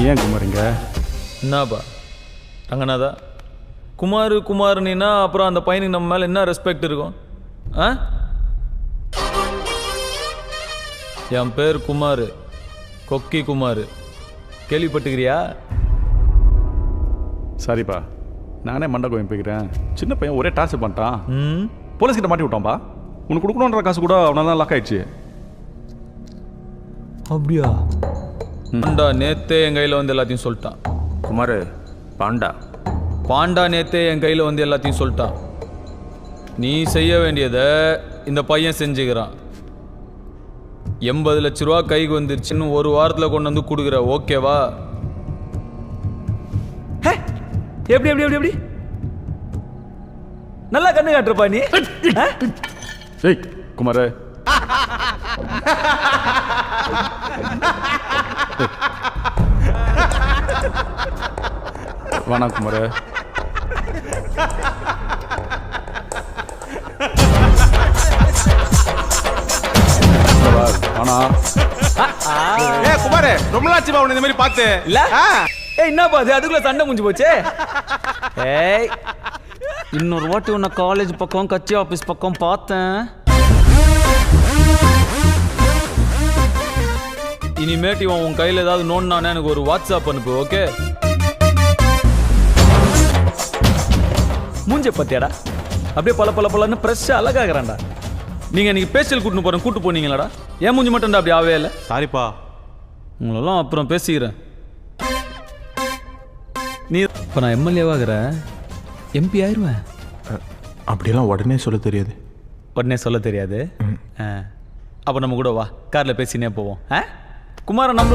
ஏன் குமாருங்க? என்னப்பா ரங்கநாதா, குமார்னா அப்புறம் அந்த பையனுக்கு நம்ம மேலே என்ன ரெஸ்பெக்ட் இருக்கும்? ஆ, என் பேர் குமார், கொக்கி குமார். கேள்விப்பட்டுக்கிறியா? சரிப்பா, நானே மண்டை கோயம் போய்க்கிறேன். சின்ன பையன் ஒரே டாஸ் பண்ணிட்டான். ம், போலீஸ்கிட்ட மாட்டி விட்டான்பா. உனக்கு கொடுக்கணுன்ற காசு கூட அவனால தான் லாக் ஆயிடுச்சு. அப்படியா? பாண்டா நேத்தே என் கையில் வந்து எல்லாத்தையும் சொல்லிட்டான். குமார், பாண்டா நேத்தே என் கையில் வந்து எல்லாத்தையும் சொல்லிட்டான். நீ செய்ய வேண்டியதை இந்த பையன் செஞ்சுக்கிறான். 80 லட்ச ரூபா கைக்கு வந்துருச்சுன்னு ஒரு வாரத்தில் கொண்டு வந்து கொடுக்குற, ஓகேவா? எப்படி எப்படி எப்படி எப்படி நல்லா கண்ணு காட்டுறப்பா நீ. ஏய் குமார், வேணா குமார். ஆனா குமார், ரொம்ப நாளாச்சுப்பா உன்னை இந்த மாதிரி பார்த்து. இல்ல என்னப்பா அது, அதுக்குள்ள சண்டை முடிஞ்சு போச்சு. ஏய், இன்னொரு வாட்டி உன்னை காலேஜ் பக்கம் கட்சி ஆபீஸ் பக்கம் பார்த்தேன். இனிமேட்டு இவன் உன் கையில் ஏதாவது நோண்டானே எனக்கு ஒரு வாட்ஸ்அப் அனுப்பு, ஓகே? மூஞ்ச பத்தியாடா, அப்படியே பல பல பலன்னு ஃப்ரெஷ்ஷாக அழகாகிறான்டா. நீங்கள் இன்னைக்கு பேஸ்டல் கூட்டு போனீங்களாடா? ஏன் மூஞ்சி மட்டும்டா அப்படி ஆவே இல்லை? சாரிப்பா. உங்களெல்லாம் அப்புறம் பேசிக்கிறேன். நீ இப்போ நான் எம்எல்ஏவாகிறேன், எம்பி ஆயிடுவேன். அப்படியெல்லாம் உடனே சொல்ல தெரியாது. உடனே சொல்ல தெரியாது? அப்போ நம்ம கூட வா, காரில் பேசினே போவோம். குமார நம்ம